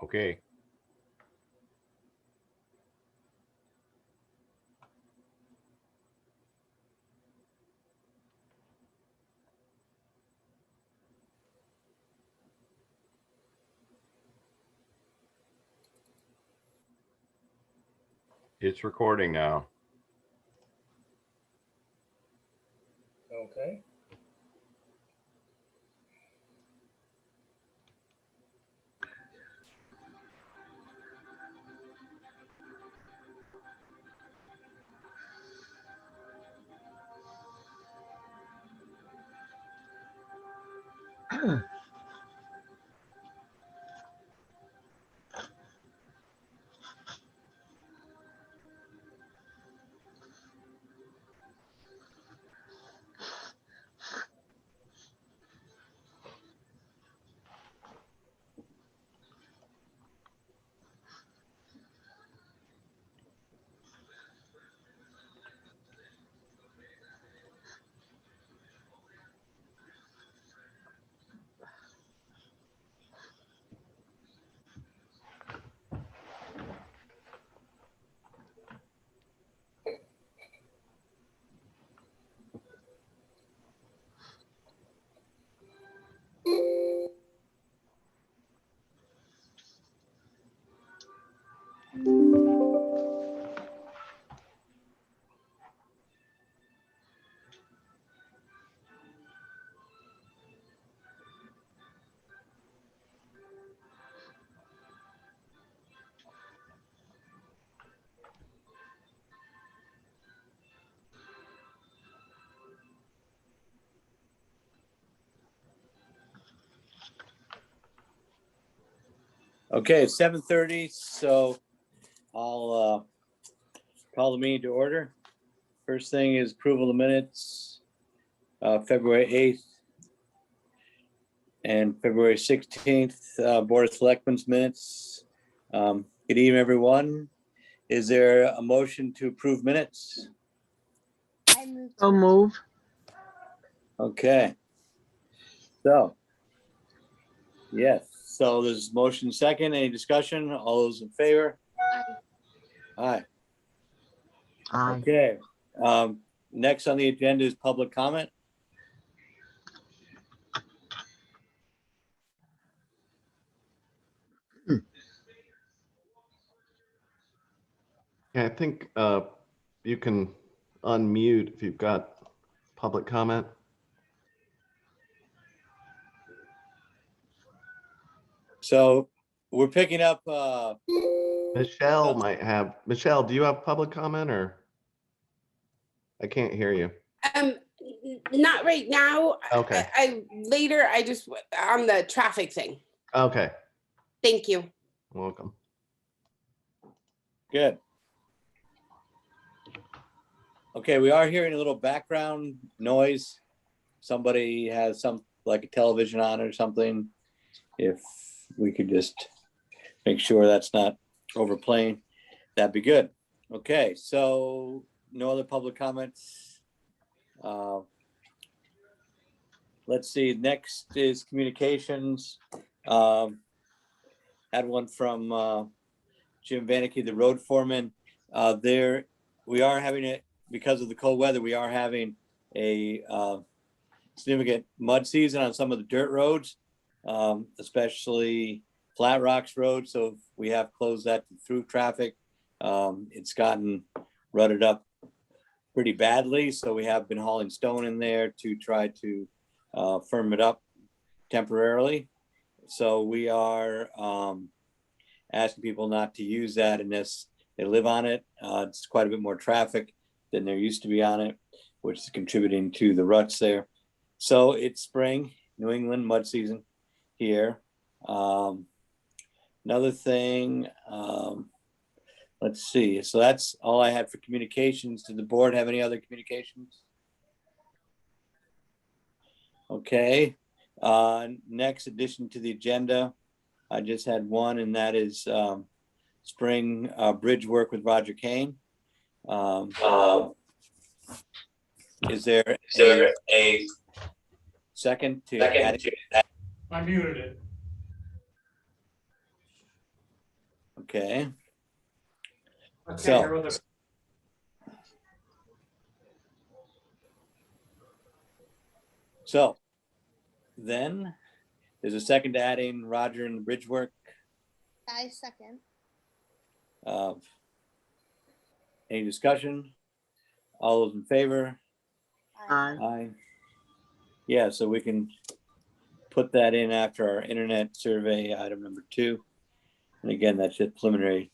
Okay. It's recording now. Okay. Okay, it's 7:30, so I'll call the meeting to order. First thing is approval of minutes, February 8th and February 16th, Board of Selectmen's minutes. Good evening, everyone. Is there a motion to approve minutes? So move. Okay. So, yes, so there's motion second. Any discussion? All those in favor? Aye. Aye. Okay. Next on the agenda is public comment. Yeah, I think you can unmute if you've got public comment. So we're picking up, Michelle might have. Michelle, do you have public comment or? I can't hear you. Not right now. Okay. I later. I just on the traffic thing. Okay. Thank you. Welcome. good. Okay, we are hearing a little background noise. Somebody has some, like a television on or something. If we could just make sure that's not overplaying, that'd be good. Okay, so no other public comments. Let's see, next is communications. Had one from Jim Vannicky, the road foreman. We are having it, because of the cold weather, we are having a significant mud season on some of the dirt roads, especially Flat Rocks Road. So we have closed that through traffic. It's gotten rutted up pretty badly. So we have been hauling stone in there to try to firm it up temporarily. So we are asking people not to use that unless they live on it. It's quite a bit more traffic than there used to be on it, which is contributing to the ruts there. So it's spring, New England mud season here. Another thing, let's see. So that's all I had for communications. Did the board have any other communications? Okay. Next addition to the agenda, I just had one, and that is spring bridge work with Roger Kane. Is there a second to add? I muted it. Okay. Okay, So- I wrote the- So then there's a second to add in Roger and the bridge work. I second. Any discussion? All those in favor? Aye. Aye. Yeah, so we can put that in after our internet survey, item number 2. And again, that's just preliminary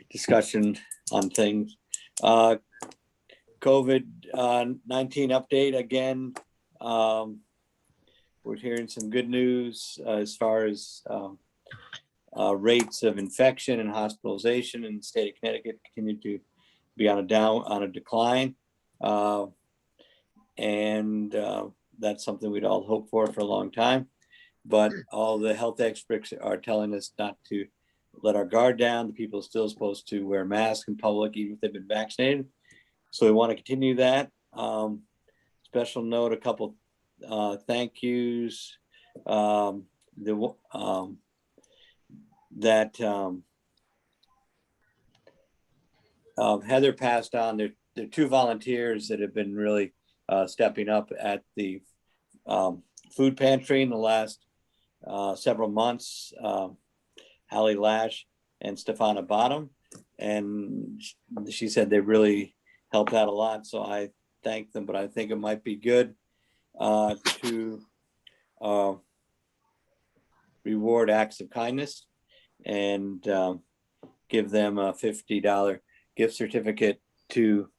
discussion on things. COVID-19 update again. We're hearing some good news as far as rates of infection and hospitalization in the state of Connecticut continue to be on a decline. And that's something we'd all hoped for a long time. But all the health experts are telling us not to let our guard down. The people are still supposed to wear masks in public, even if they've been vaccinated. So we want to continue that. Special note, a couple thank yous. Heather passed on. There are 2 volunteers that have been really stepping up at the food pantry in the last several months. Hallie Lash and Stefana Bottom, and she said they really helped out a lot. So I thank them, but I think it might be good to reward acts of kindness and give them a $50 gift certificate to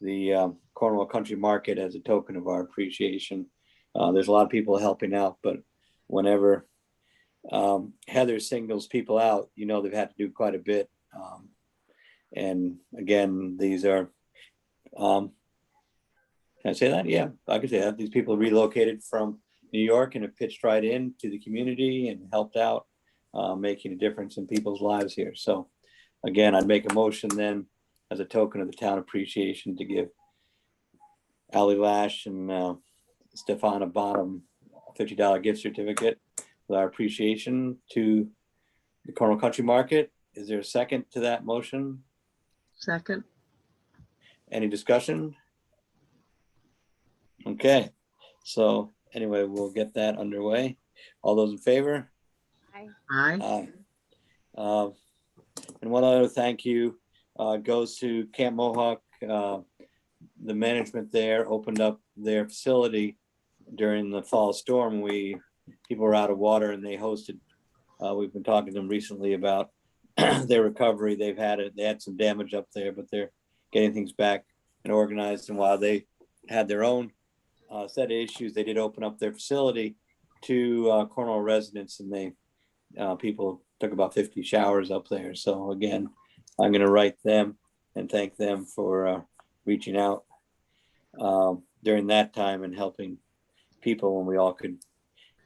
the Cornwall Country Market as a token of our appreciation. There's a lot of people helping out, but whenever Heather singles people out, they've had to do quite a bit. And again, these are, can I say that? Yeah, I can say that. These people relocated from New York and have pitched right into the community and helped out, making a difference in people's lives here. So again, I'd make a motion then as a token of the town appreciation to give Ally Lash and Stefana Bottom a $50 gift certificate with our appreciation to the Cornwall Country Market. Is there a second to that motion? Second. Any discussion? Okay, so anyway, we'll get that underway. All those in favor? Aye. Aye. Aye. And one other thank you goes to Camp Mohawk. The management there opened up their facility during the fall storm. People were out of water and they hosted. We've been talking to them recently about their recovery. They had some damage up there, but they're getting things back and organized. And while they had their own set of issues, they did open up their facility to Cornwall residents, and people took about 50 showers up there. So again, I'm going to write them and thank them for reaching out during that time and helping people when we all could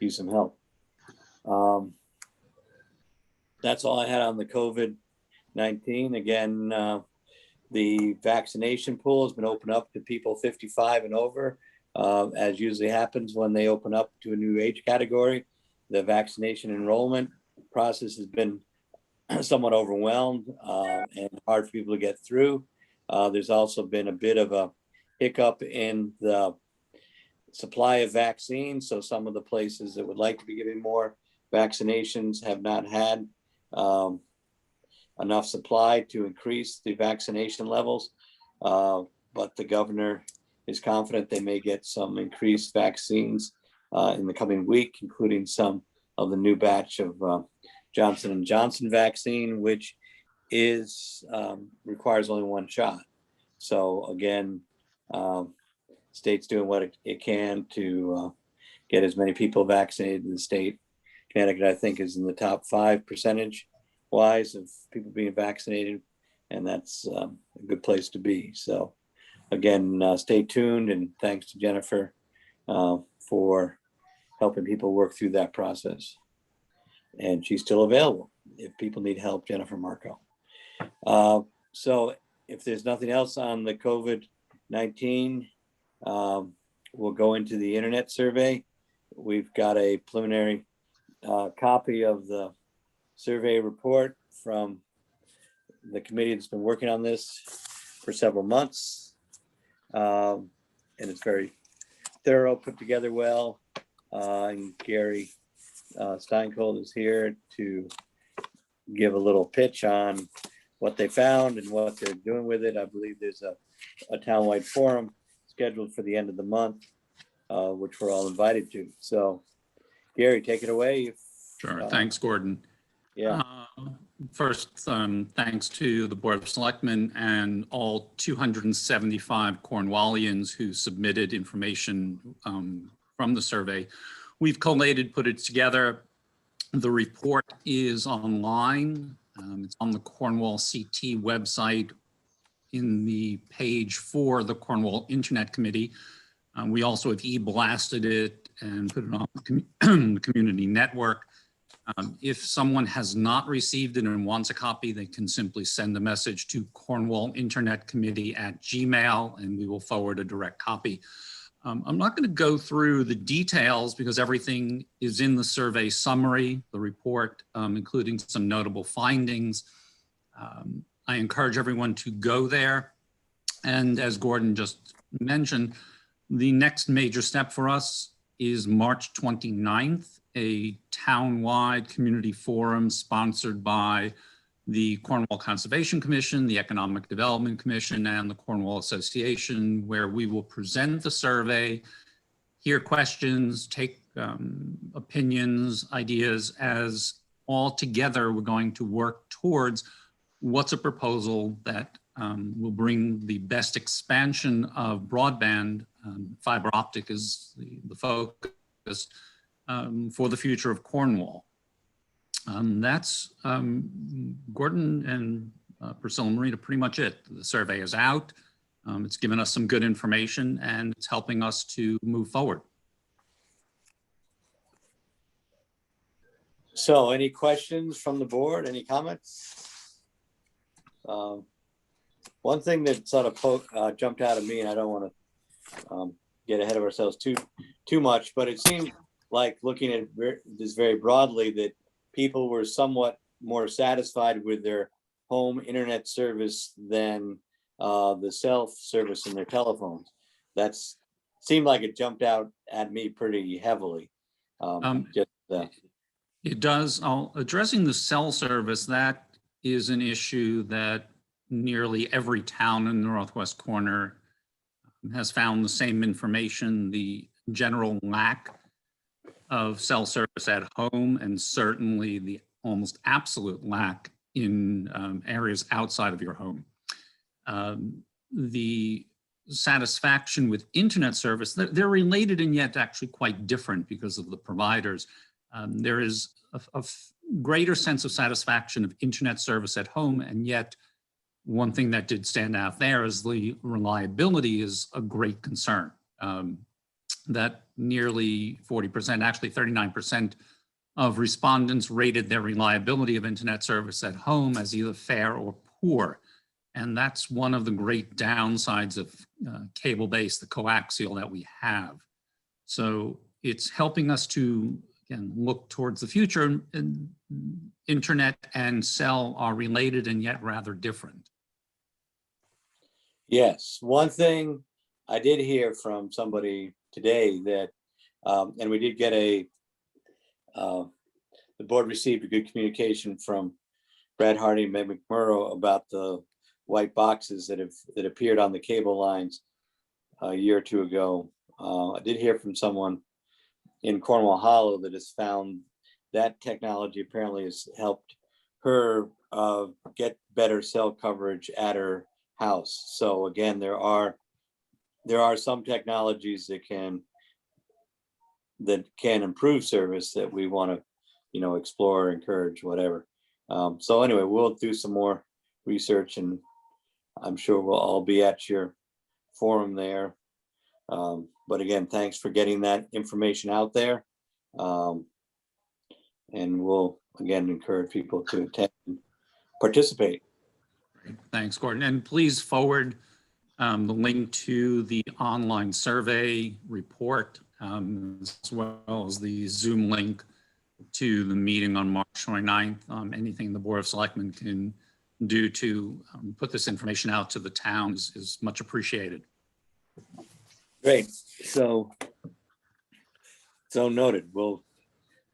use some help. That's all I had on the COVID-19. Again, the vaccination pool has been opened up to people 55 and over, as usually happens when they open up to a new age category. The vaccination enrollment process has been somewhat overwhelmed and hard for people to get through. There's also been a bit of a hiccup in the supply of vaccines. So some of the places that would like to be giving more vaccinations have not had enough supply to increase the vaccination levels. But the governor is confident they may get some increased vaccines in the coming week, including some of the new batch of Johnson & Johnson vaccine, which requires only 1 shot. So again, state's doing what it can to get as many people vaccinated in the state. Connecticut, I think, is in the top 5 percentage wise of people being vaccinated, and that's a good place to be. So again, stay tuned, and thanks to Jennifer for helping people work through that process. And she's still available if people need help, Jennifer Marco. So if there's nothing else on the COVID-19, we'll go into the internet survey. We've got a preliminary copy of the survey report from the committee has been working on this for several months. And it's very thorough, put together well. And Gary Steinkold is here to give a little pitch on what they found and what they're doing with it. I believe there's a townwide forum scheduled for the end of the month, which we're all invited to. So Gary, take it away. Sure. Thanks, Gordon. Yeah. First, thanks to the Board of Selectmen and all 275 Cornwallians who submitted information from the survey. We've collated, put it together. The report is online. It's on the Cornwall CT website in the page for the Cornwall Internet Committee. We also have e-blasted it and put it on the community network. If someone has not received it and wants a copy, they can simply send a message to cornwallinternetcommittee@gmail.com and we will forward a direct copy. I'm not going to go through the details because everything is in the survey summary, the report, including some notable findings. I encourage everyone to go there. And as Gordon just mentioned, the next major step for us is March 29th, a town-wide community forum sponsored by the Cornwall Conservation Commission, the Economic Development Commission, and the Cornwall Association, where we will present the survey, hear questions, take opinions, ideas, as all together we're going to work towards what's a proposal that will bring the best expansion of broadband. Fiber optic is the focus for the future of Cornwall. That's Gordon and Priscilla Marina, pretty much it. The survey is out. It's given us some good information and it's helping us to move forward. So any questions from the board? Any comments? One thing that sort of jumped out at me, and I don't want to get ahead of ourselves too much, but it seemed like looking at this very broadly that people were somewhat more satisfied with their home internet service than the self-service in their telephones. That's seemed like it jumped out at me pretty heavily. It does. Addressing the cell service, that is an issue that nearly every town in the northwest corner has found the same information, the general lack of cell service at home, and certainly the almost absolute lack in areas outside of your home. The satisfaction with internet service, they're related and yet actually quite different because of the providers. There is a greater sense of satisfaction of internet service at home, and yet one thing that did stand out there is the reliability is a great concern. That nearly 40%, actually 39% of respondents rated their reliability of internet service at home as either fair or poor. And that's one of the great downsides of cable-based, the coaxial that we have. So it's helping us to, again, look towards the future. And internet and cell are related and yet rather different. Yes, one thing I did hear from somebody today that, and we did get the board received a good communication from Brad Hardy and Meg McMurrow about the white boxes that appeared on the cable lines a year or two ago. I did hear from someone in Cornwall Hollow that has found that technology apparently has helped her get better cell coverage at her house. So again, there are some technologies that can improve service that we want to, explore, encourage, whatever. So anyway, we'll do some more research, and I'm sure we'll all be at your forum there. But again, thanks for getting that information out there. And we'll again encourage people to attend and participate. Great. Thanks, Gordon. And please forward the link to the online survey report, as well as the Zoom link to the meeting on March 29th. Anything the Board of Selectmen can do to put this information out to the towns is much appreciated. Great. So noted.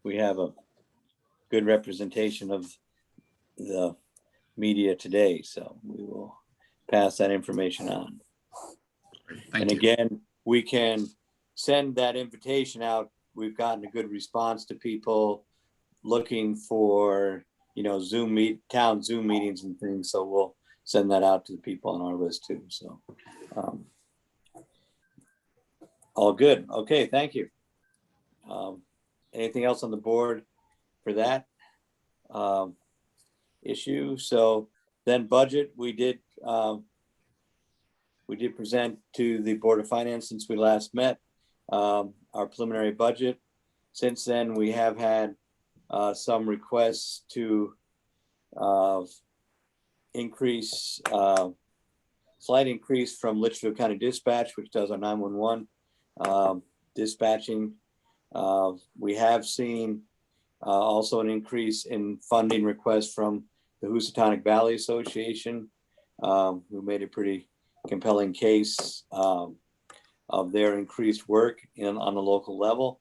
We have a good representation of the media today, so we will pass that information on. Thank And you. again, we can send that invitation out. We've gotten a good response to people looking for, town Zoom meetings and things. So we'll send that out to the people on our list too. So all good. Okay, thank you. Anything else on the board for that issue? So then budget, we did present to the Board of Finance since we last met our preliminary budget. Since then, we have had some requests to slight increase from Litchfield County Dispatch, which does our 911 dispatching. We have seen also an increase in funding requests from the Housatonic Valley Association, who made a pretty compelling case of their increased work on the local level.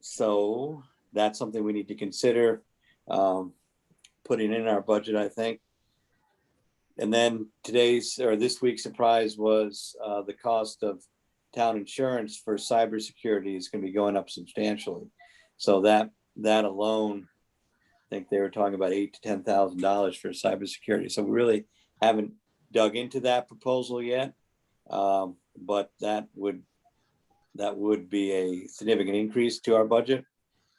So that's something we need to consider putting in our budget, I think. And then this week's surprise was the cost of town insurance for cybersecurity is going to be going up substantially. So that alone, I think they were talking about $8,000 to $10,000 for cybersecurity. So we really haven't dug into that proposal yet, but that would be a significant increase to our budget,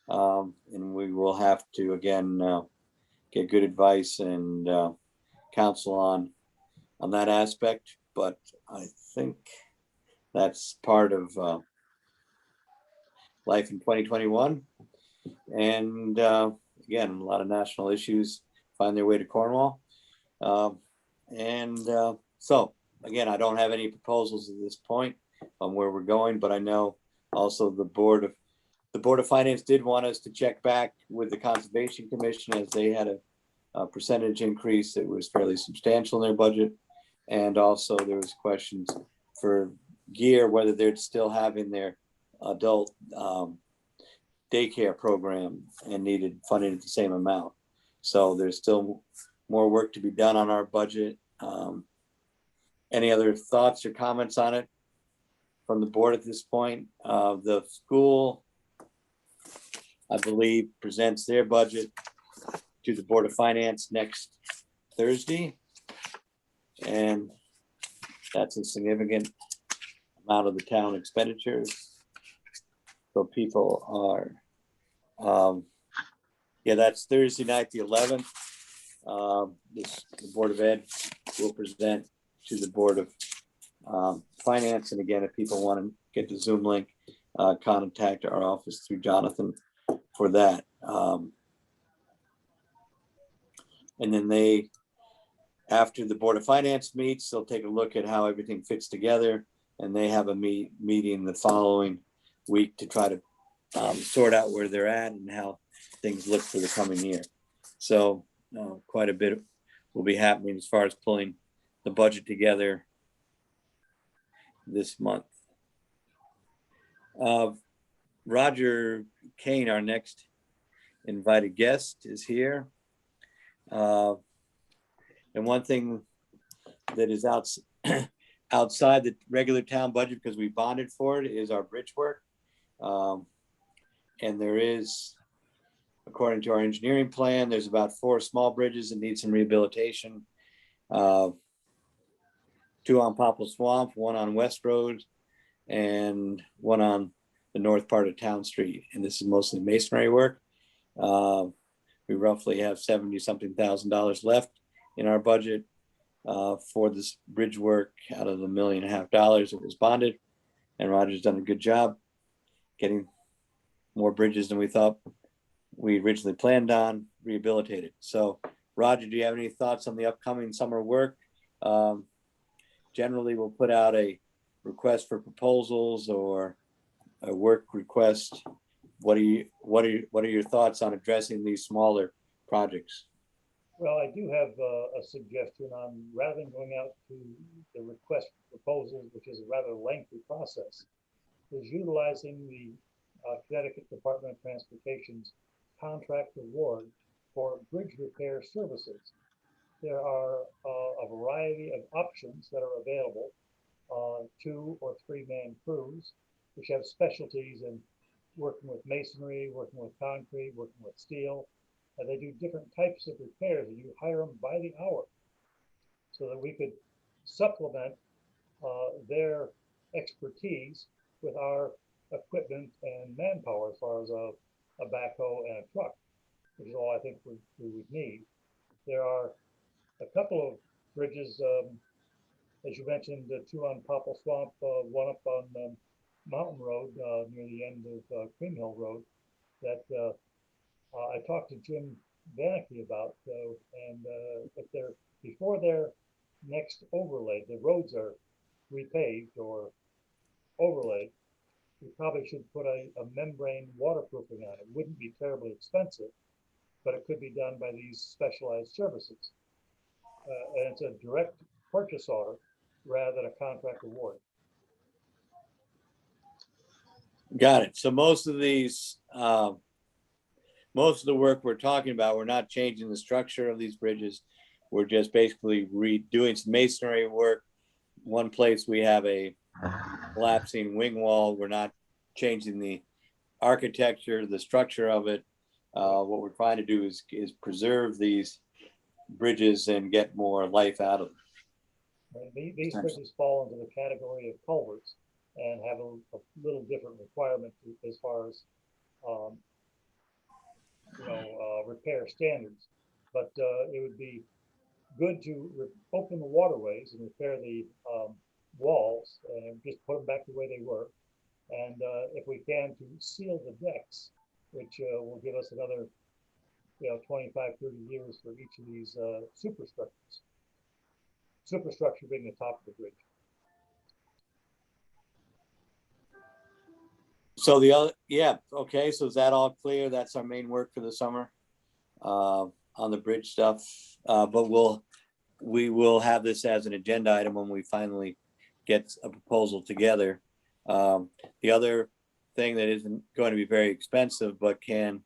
and we will have to again get good advice and counsel on that aspect. But I think that's part of life in 2021, and again, a lot of national issues find their way to Cornwall. So again, I don't have any proposals at this point on where we're going, but I know also the Board of Finance did want us to check back with the Conservation Commission, as they had a percentage increase that was fairly substantial in their budget. And also there was questions for Gear, whether they're still having their adult daycare program and needed funding at the same amount. So there's still more work to be done on our budget. Any other thoughts or comments on it from the board at this point? The school, I believe, presents their budget to the Board of Finance next Thursday. And that's a significant amount of the town expenditures. So people are, that's Thursday night, the 11th. The Board of Ed will present to the Board of Finance. And again, if people want to get the Zoom link, contact our office through Jonathan for that. And then after the Board of Finance meets, they'll take a look at how everything fits together. And they have a meeting the following week to try to sort out where they're at and how things look for the coming year. So quite a bit will be happening as far as pulling the budget together this month. Roger Kane, our next invited guest, is here. And one thing that is outside the regular town budget, because we bonded for it, is our bridge work. And there is, according to our engineering plan, there's about 4 small bridges that need some rehabilitation. 2 on Popple Swamp, 1 on West Road, and 1 on the north part of Town Street. And this is mostly masonry work. We roughly have $70-something thousand left in our budget for this bridge work out of the $1.5 million that was bonded. And Roger's done a good job getting more bridges than we thought we originally planned on rehabilitated. So Roger, do you have any thoughts on the upcoming summer work? Generally, we'll put out a request for proposals or a work request. What are your thoughts on addressing these smaller projects? Well, I do have a suggestion on, rather than going out to the request for proposals, which is a rather lengthy process, is utilizing the Connecticut Department of Transportation's contract award for bridge repair services. There are a variety of options that are available, 2 or 3 man crews, which have specialties in working with masonry, working with concrete, working with steel. They do different types of repairs, and you hire them by the hour, so that we could supplement their expertise with our equipment and manpower as far as a backhoe and a truck, which is all I think we would need. There are a couple of bridges, as you mentioned, 2 on Popple Swamp, 1 up on Mountain Road near the end of Cream Hill Road, that I talked to Jim Bannicky about, and if they're before their next overlay, the roads are repaved or overlaid, we probably should put a membrane waterproofing on it. Wouldn't be terribly expensive, but it could be done by these specialized services. And it's a direct purchase order rather than a contract award. Got it. So most of these, most of the work we're talking about, we're not changing the structure of these bridges. We're just basically redoing some masonry work. One place we have a collapsing wing wall. We're not changing the architecture, the structure of it. What we're trying to do is preserve these bridges and get more life out of them. These bridges fall into the category of culverts and have a little different requirement as far as repair standards. But it would be good to open the waterways and repair the walls and just put them back the way they were. And if we can, to seal the decks, which will give us another 25, 30 years for each of these superstructures. Superstructure being the top of the bridge. So the other, yeah, okay, so is that all clear? That's our main work for the summer on the bridge stuff. But we will have this as an agenda item when we finally get a proposal together. The other thing that isn't going to be very expensive, but can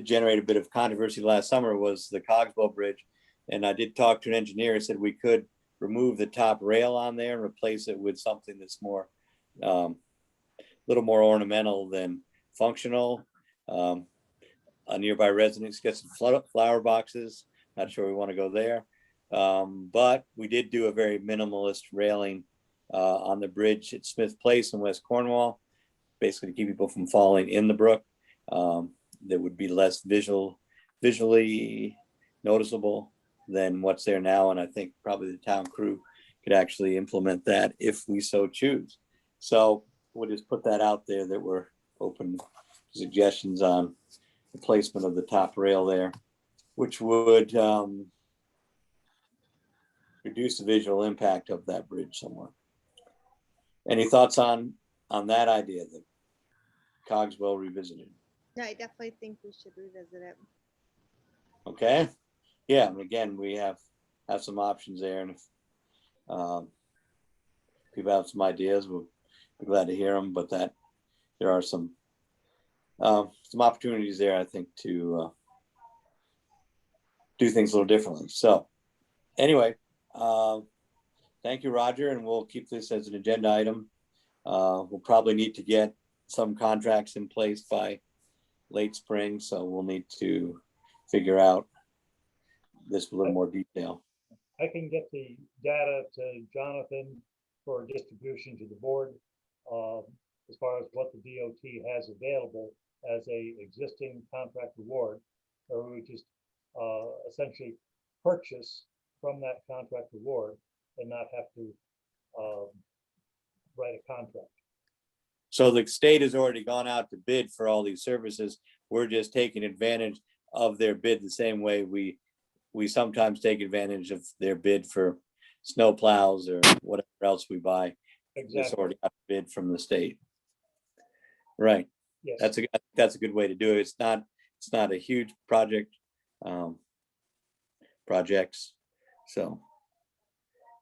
generate a bit of controversy last summer was the Cogswell Bridge. And I did talk to an engineer who said we could remove the top rail on there and replace it with something that's more, little more ornamental than functional. A nearby residence gets some flower boxes. Not sure we want to go there. But we did do a very minimalist railing on the bridge at Smith Place in West Cornwall, basically to keep people from falling in the brook. That would be less visually noticeable than what's there now. And I think probably the town crew could actually implement that if we so choose. So we'll just put that out there that we're open to suggestions on the placement of the top rail there, which would reduce the visual impact of that bridge somewhat. Any thoughts on that idea that Cogswell revisited? No, I definitely think we should revisit it. Okay, yeah, and again, we have some options there, and if people have some ideas, we'll be glad to hear them. But that there are some opportunities there, I think, to do things a little differently. So anyway, thank you, Roger, and we'll keep this as an agenda item. We'll probably need to get some contracts in place by late spring, so we'll need to figure out this with a little more detail. I can get the data to Jonathan for distribution to the board as far as what the DOT has available as a existing contract award, or we just essentially purchase from that contract award and not have to write a contract. So the state has already gone out to bid for all these services. We're just taking advantage of their bid the same way we sometimes take advantage of their bid for snow plows or whatever else we buy. Exactly. It's already got a bid from the state. Right. Yes. That's a good way to do it. It's not a huge project. projects. So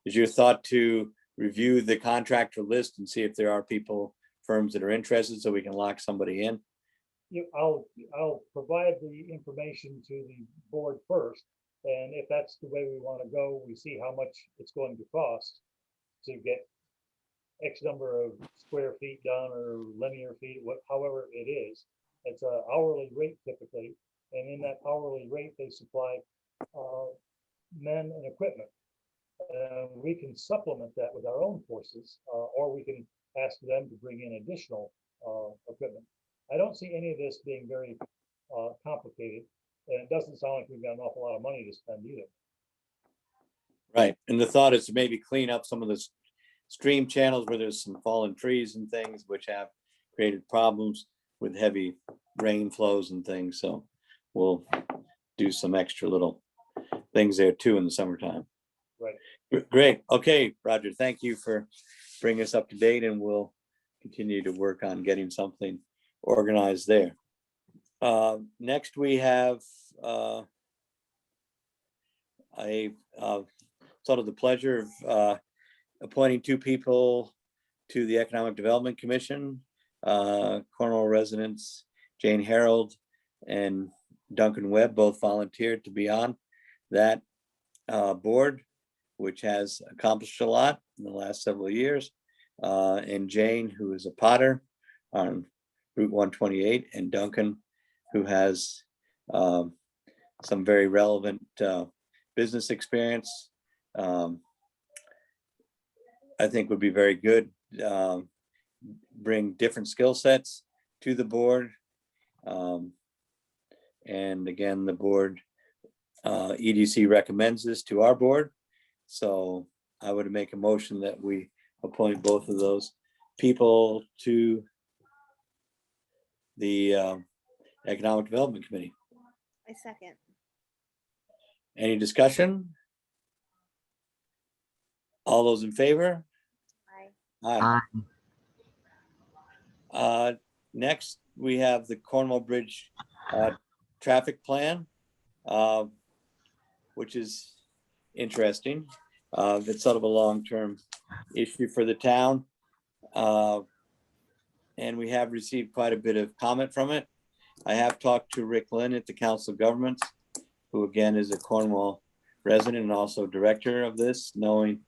is your thought to review the contractor list and see if there are firms that are interested so we can lock somebody in? I'll provide the information to the board first, and if that's the way we want to go, we see how much it's going to cost to get X number of square feet done or linear feet, however it is. It's an hourly rate typically, and in that hourly rate, they supply men and equipment. We can supplement that with our own forces, or we can ask them to bring in additional equipment. I don't see any of this being very complicated, and it doesn't sound like we've got an awful lot of money to spend either. Right, and the thought is to maybe clean up some of the stream channels where there's some fallen trees and things which have created problems with heavy rain flows and things. So we'll do some extra little things there too in the summertime. Right. Great. Okay, Roger, thank you for bringing us up to date, and we'll continue to work on getting something organized there. Next, we have sort of the pleasure of appointing two people to the Economic Development Commission. Cornwall residents Jane Harold and Duncan Webb both volunteered to be on that board, which has accomplished a lot in the last several years. And Jane, who is a potter on Route 128, and Duncan, who has some very relevant business experience, I think would be very good. Bring different skill sets to the board. And again, the board, EDC recommends this to our board. So I would make a motion that we appoint both of those people to the Economic Development Committee. I second. Any discussion? All those in favor? Aye. Aye. Next, we have the Cornwall Bridge traffic plan, which is interesting. It's sort of a long-term issue for the town. And we have received quite a bit of comment from it. I have talked to Rick Lynn at the Council of Governments, who again is a Cornwall resident and also director of this, knowing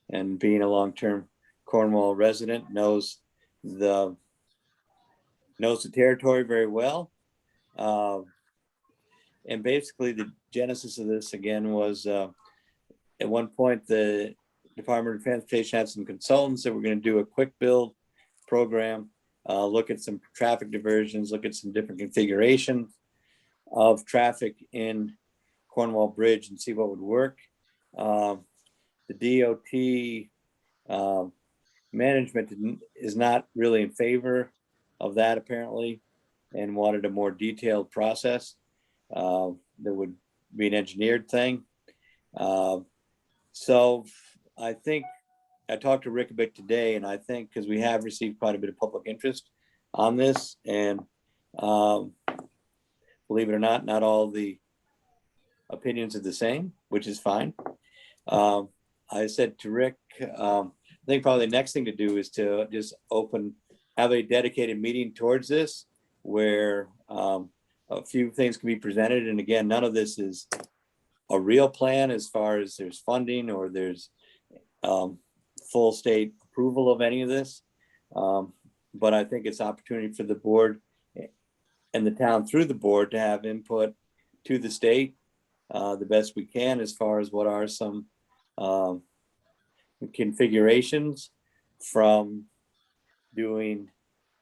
and being a long-term Cornwall resident, knows the territory very well. And basically the genesis of this again was at one point the Department of Transportation had some consultants that were going to do a quick build program, look at some traffic diversions, look at some different configurations of traffic in Cornwall Bridge and see what would work. The DOT management is not really in favor of that apparently, and wanted a more detailed process. That would be an engineered thing. So I think I talked to Rick a bit today, and I think because we have received quite a bit of public interest on this, and believe it or not, not all the opinions are the same, which is fine. I said to Rick, I think probably the next thing to do is to just have a dedicated meeting towards this, where a few things can be presented. And again, none of this is a real plan as far as there's funding or there's full state approval of any of this. But I think it's opportunity for the board and the town through the board to have input to the state the best we can as far as what are some configurations, from doing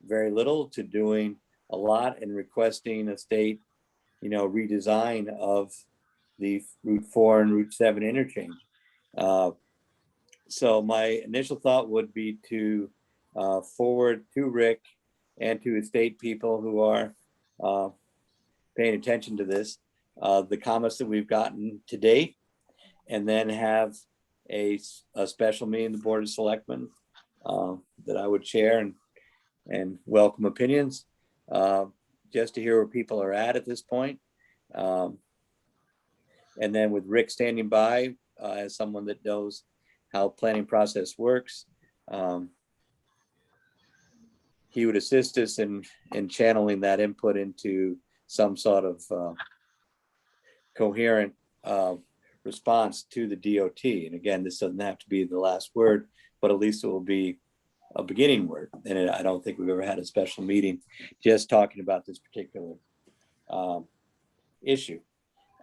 very little to doing a lot, and requesting a state, redesign of the Route 4 and Route 7 interchange. So my initial thought would be to forward to Rick and to his state people who are paying attention to this, the comments that we've gotten to date, and then have a special meeting, the Board of Selectmen, that I would chair and welcome opinions, just to hear where people are at this point. And then with Rick standing by as someone that knows how planning process works, he would assist us in channeling that input into some sort of coherent response to the DOT. And again, this doesn't have to be the last word, but at least it will be a beginning word. And I don't think we've ever had a special meeting just talking about this particular issue.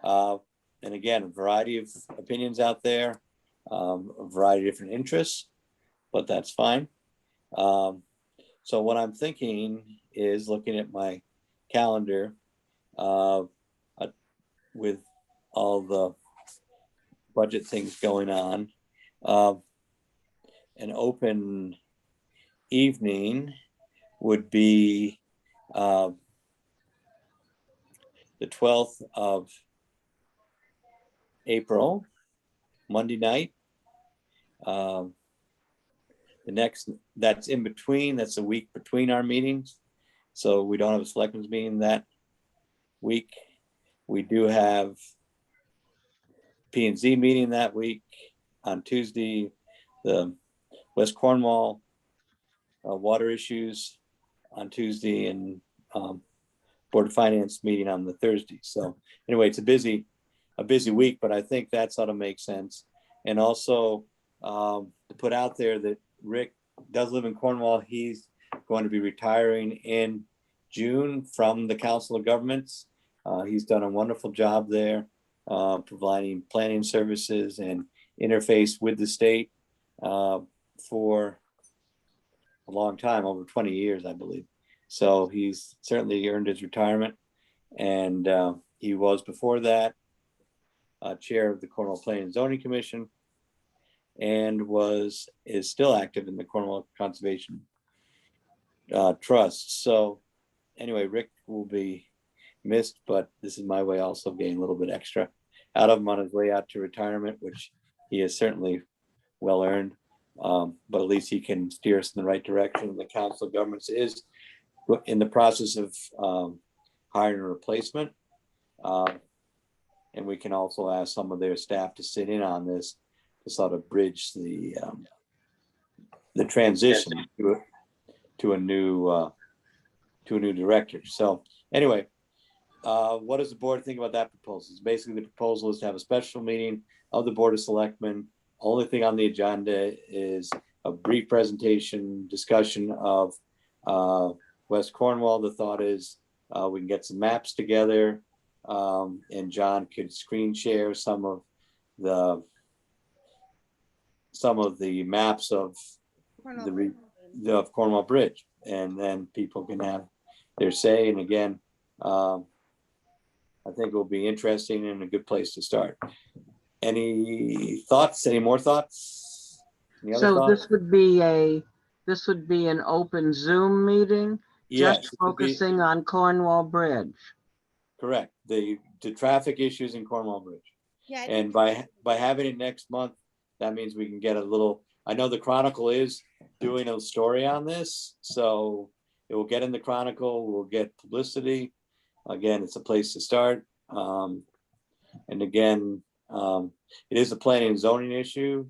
And again, a variety of opinions out there, a variety of different interests, but that's fine. So what I'm thinking is looking at my calendar with all the budget things going on, an open evening would be the 12th of April, Monday night. The next, that's in between, that's a week between our meetings. So we don't have a selectmen's meeting that week. We do have P&Z meeting that week on Tuesday, the West Cornwall water issues on Tuesday, and Board of Finance meeting on the Thursday. So anyway, it's a busy week, but I think that sort of makes sense. And also to put out there that Rick does live in Cornwall. He's going to be retiring in June from the Council of Governments. He's done a wonderful job there, providing planning services and interface with the state for a long time, over 20 years, I believe. So he's certainly earned his retirement. And he was before that chair of the Cornwall Planning and Zoning Commission, and is still active in the Cornwall Conservation Trust. So anyway, Rick will be missed, but this is my way also getting a little bit extra out of him on his way out to retirement, which he has certainly well earned. But at least he can steer us in the right direction. The Council of Governments is in the process of hiring a replacement. And we can also ask some of their staff to sit in on this to sort of bridge the transition to a new director. So anyway, what does the board think about that proposal? Basically, the proposal is to have a special meeting of the Board of Selectmen. Only thing on the agenda is a brief presentation discussion of West Cornwall. The thought is we can get some maps together, and John could screen share some of the maps of the Cornwall Bridge, and then people can have their say. And again, I think it will be interesting and a good place to start. Any thoughts? Any more thoughts? Any other So thoughts? this would be an open Zoom meeting, Yes, just it could be- focusing on Cornwall Bridge. correct. The traffic issues in Cornwall Bridge. Yeah. And by having it next month, that means we can get a little, I know the Chronicle is doing a story on this, so it will get in the Chronicle, we'll get publicity. Again, it's a place to start. And again, it is a planning and zoning issue,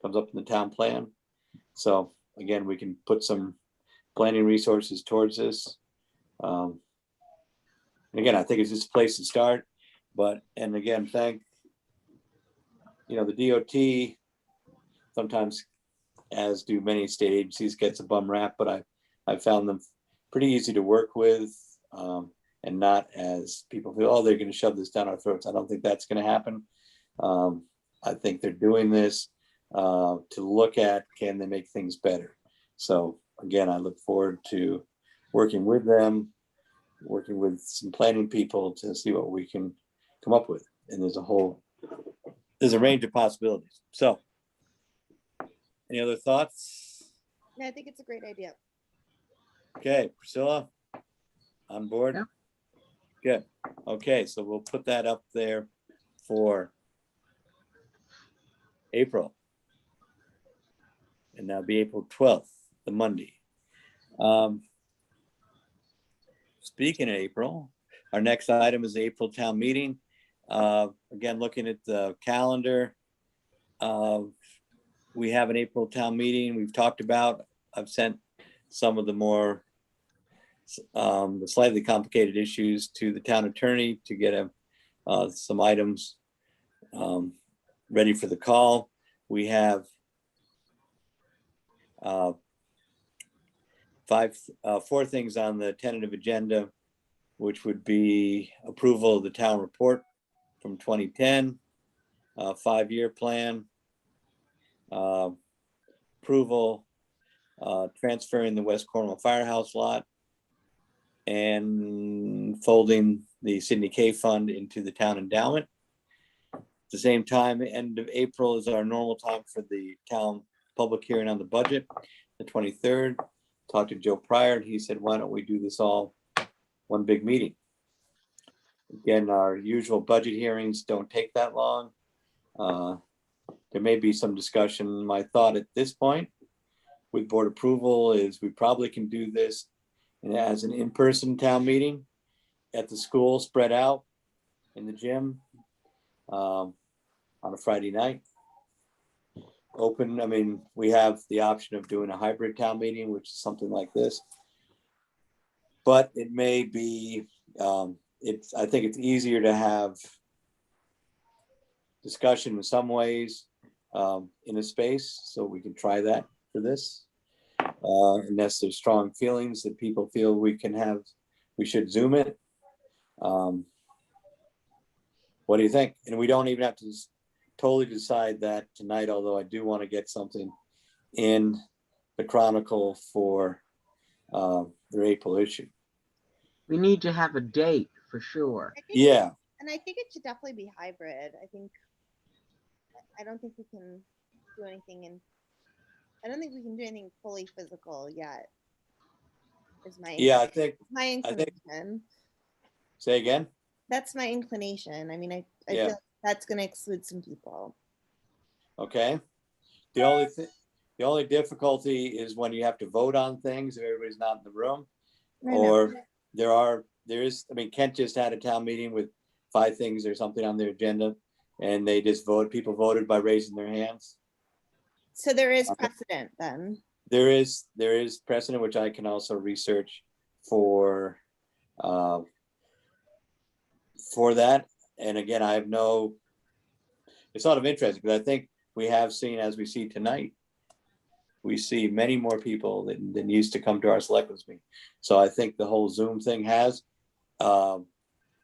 comes up in the town plan. So again, we can put some planning resources towards this. And again, I think it's just a place to start. And again, the DOT sometimes, as do many state agencies, gets a bum rap, but I found them pretty easy to work with, and not as people feel, oh, they're going to shove this down our throats. I don't think that's going to happen. I think they're doing this to look at, can they make things better? So again, I look forward to working with them, working with some planning people to see what we can come up with. And there's a range of possibilities. So any other thoughts? No, I think it's a great idea. Okay, Priscilla, on board? Yeah. Good. Okay, so we'll put that up there for April. And that'll be April 12th, the Monday. Speaking of April, our next item is the Apriltown Meeting. Again, looking at the calendar, we have an April town meeting we've talked about. I've sent some of the more the slightly complicated issues to the town attorney to get some items ready for the call. We have four things on the tentative agenda, which would be approval of the town report from 2010, 5-year plan, approval, transferring the West Cornwall Firehouse lot, and folding the Sidney K Fund into the town endowment. At the same time, end of April is our normal time for the town public hearing on the budget, the 23rd. Talked to Joe Pryor, and he said, why don't we do this all one big meeting? Again, our usual budget hearings don't take that long. There may be some discussion. My thought at this point with board approval is we probably can do this as an in-person town meeting at the school, spread out in the gym on a Friday night. Open, I mean, we have the option of doing a hybrid town meeting, which is something like this. But it may be, I think it's easier to have discussion in some ways in a space, so we can try that for this. Unless there's strong feelings that people feel we should Zoom it. What do you think? And we don't even have to totally decide that tonight, although I do want to get something in the Chronicle for their April issue. We need to have a date for sure. I think Yeah, And I think it should definitely be hybrid. I don't think we can do anything I don't think we can do anything fully physical yet. Is my yeah, I think, inclination. say again? That's my inclination. I mean, I Yeah. feel that's going to exclude some people. Okay. The only difficulty is when you have to vote on things, if everybody's not in the room. I know. Or I mean, Kent just had a town meeting with 5 things or something on their agenda, and they just people voted by raising their hands. So there is precedent then. There is precedent, which I can also research for that. And again, it's sort of interesting because I think we have seen, as we see tonight, we see many more people than used to come to our selectmen's meeting. So I think the whole Zoom thing has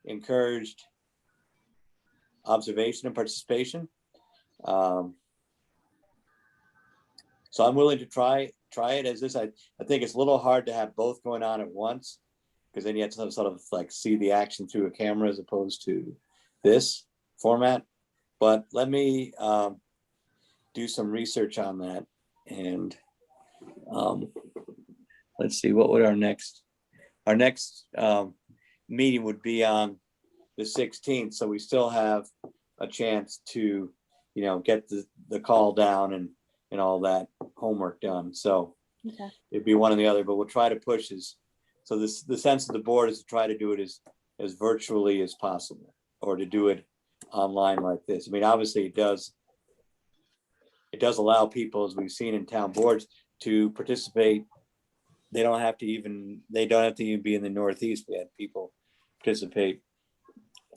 encouraged observation and participation. So I'm willing to try it as this. I think it's a little hard to have both going on at once, because then you have to sort of like see the action through a camera as opposed to this format. But let me do some research on that. And let's see, what would our next meeting would be on the 16th. So we still have a chance to, get the call down and all that homework done. So Okay. it'd be one or the other, but we'll try to push the sense of the board is to try to do it as virtually as possible, or to do it online like this. I mean, obviously it does allow people, as we've seen in town boards, to participate. They don't have to even be in the Northeast. We had people participate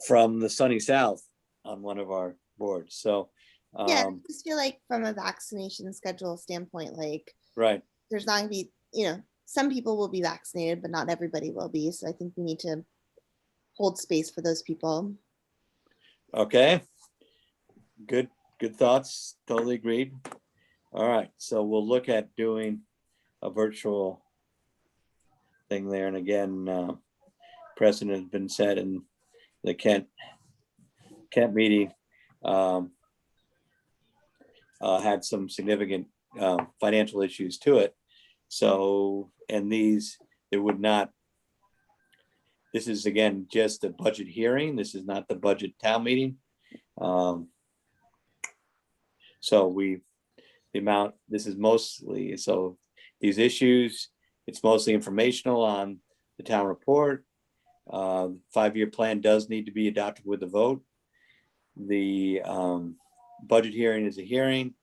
from the sunny South on one of our boards. So Yeah, I just feel like from a vaccination schedule standpoint, like right. there's not gonna be, some people will be vaccinated, but not everybody will be. So I think we need to hold space for those people. Okay. Good thoughts. Totally agreed. All right. So we'll look at doing a virtual thing there. And again, precedent has been set in the Kent meeting. Had some significant financial issues to it. So, and this is again just a budget hearing. This is not the budget town meeting. So this is mostly, so these issues, it's mostly informational on the town report. 5-year plan does need to be adopted with a vote. The budget hearing is a hearing.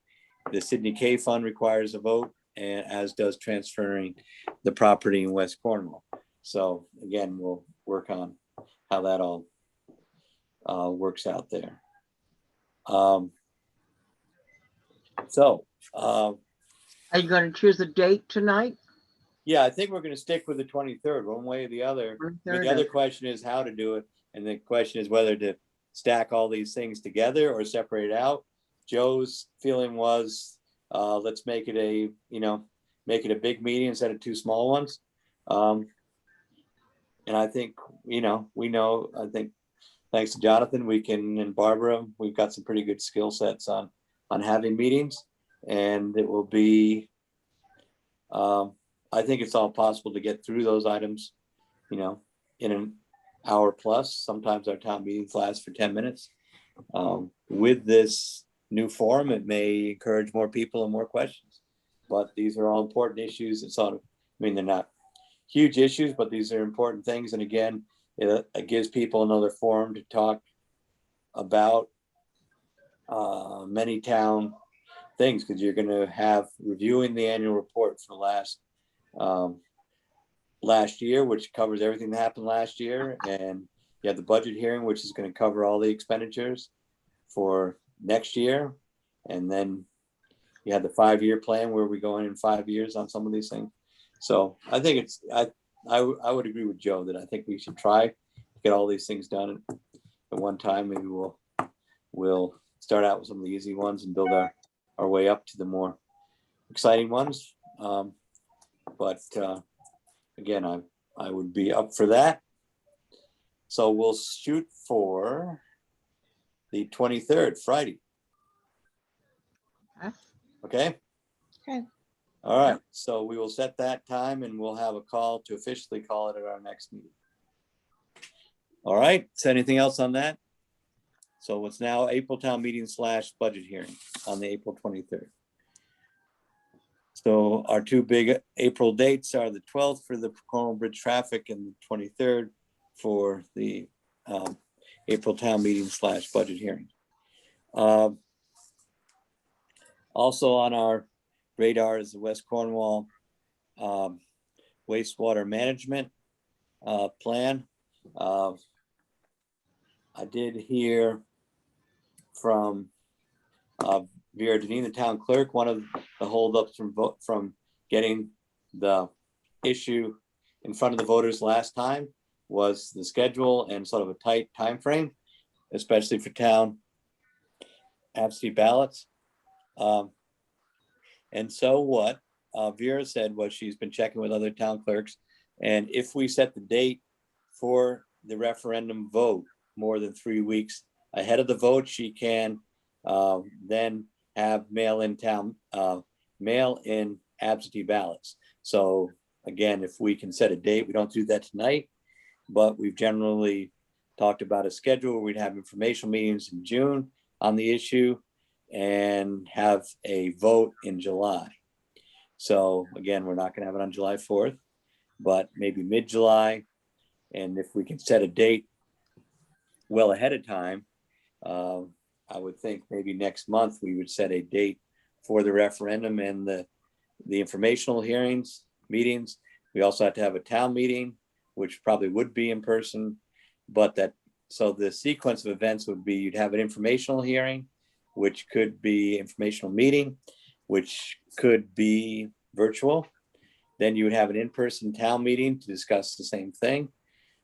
The Sydney K Fund requires a vote, and as does transferring the property in West Cornwall. So again, we'll work on how that all works out there. Are you going to choose a date tonight? Yeah, I think we're going to stick with the 23rd, one way or the other. I mean, the other question is how to do it. And the question is whether to stack all these things together or separate it out. Joe's feeling was, let's make it a, make it a big meeting instead of two small ones. And I think, I think thanks to Jonathan, we can, and Barbara, we've got some pretty good skill sets on having meetings, and it will be, I think it's all possible to get through those items, in an hour plus. Sometimes our town meetings last for 10 minutes. With this new form, it may encourage more people and more questions, but these are all important issues. It's sort of, they're not huge issues, but these are important things. And again, it gives people another forum to talk about many town things, because you're going to have reviewing the annual report for last year, which covers everything that happened last year, and you have the budget hearing, which is going to cover all the expenditures for next year, and then you have the 5-year plan where we go in 5 years on some of these things. So I think it's I would agree with Joe that I think we should try to get all these things done at one time. Maybe we'll start out with some of the easy ones and build our way up to the more exciting ones. But again, I would be up for that. So we'll shoot for the 23rd, Friday. Okay. Okay. All right. So we will set that time, and we'll have a call to officially call it at our next meeting. All right. Is there anything else on that? So it's now Apriltown Meeting / budget hearing on the April 23rd. So our two big April dates are the 12th for the Cornwall Bridge traffic and the 23rd for the Apriltown Meeting / budget hearing. Also on our radar is the West Cornwall Wastewater Management plan. I did hear from Vera Deneen, the town clerk. One of the holdups from getting the issue in front of the voters last time was the schedule and sort of a tight time frame, especially for town absentee ballots. And so what Vera said was she's been checking with other town clerks, and if we set the date for the referendum vote more than 3 weeks ahead of the vote, she can then have mail-in absentee ballots. So again, if we can set a date, we don't do that tonight, but we've generally talked about a schedule where we'd have informational meetings in June on the issue and have a vote in July. So again, we're not going to have it on July 4th, but maybe mid-July. And if we can set a date well ahead of time, I would think maybe next month we would set a date for the referendum and the informational meetings. We also have to have a town meeting, which probably would be in person, so the sequence of events would be you'd have an informational hearing, which could be informational meeting, which could be virtual. Then you would have an in-person town meeting to discuss the same thing.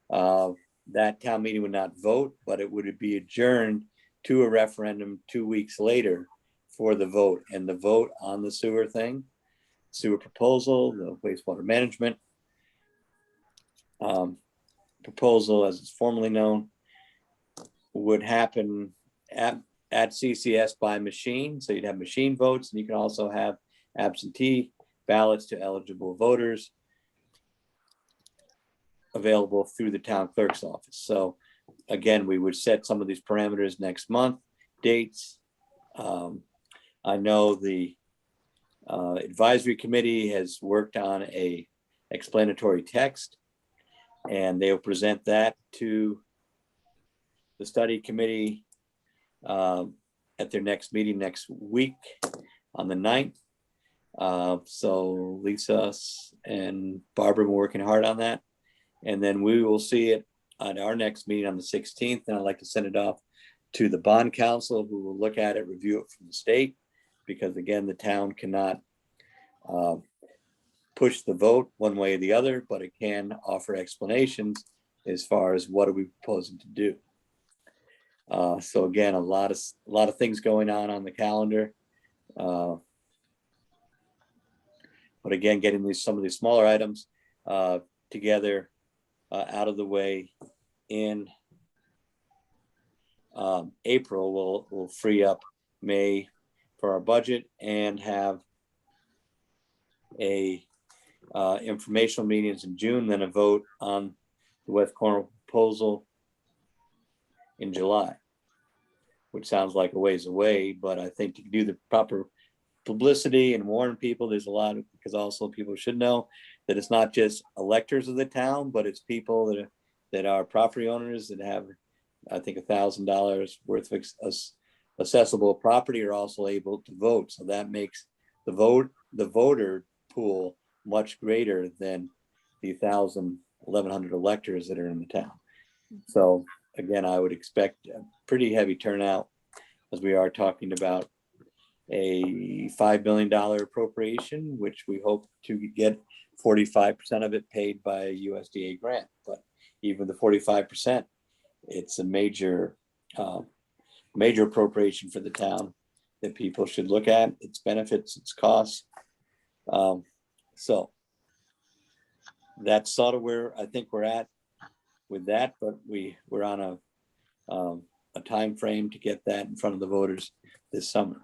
That town meeting would not vote, but it would be adjourned to a referendum 2 weeks later for the vote. And the vote on the sewer proposal, the wastewater management proposal, as it's formally known, would happen at CCS by machine. So you'd have machine votes, and you can also have absentee ballots to eligible voters available through the town clerk's office. So again, we would set some of these parameters next month, dates. I know the advisory committee has worked on a explanatory text, and they'll present that to the study committee at their next meeting next week on the 9th. So Lisa and Barbara were working hard on that. And then we will see it at our next meeting on the 16th. And I'd like to send it off to the bond council, who will look at it, review it from the state, because again, the town cannot push the vote one way or the other, but it can offer explanations as far as what are we proposing to do. So again, a lot of things going on the calendar. But again, getting some of these smaller items together, out of the way in April will free up May for our budget, and have a informational meetings in June, then a vote on the West Cornwall proposal in July, which sounds like a ways away, but I think to do the proper publicity and warn people, there's a lot of, because also people should know that it's not just electors of the town, but it's people that are property owners that have, I think, $1,000 worth of accessible property are also able to vote. So that makes the voter pool much greater than the 1,100 electors that are in the town. So again, I would expect a pretty heavy turnout, as we are talking about a $5 million appropriation, which we hope to get 45% of it paid by a USDA grant. But even the 45%, it's a major appropriation for the town that people should look at, its benefits, its costs. So that's sort of where I think we're at with that, but we're on a time frame to get that in front of the voters this summer.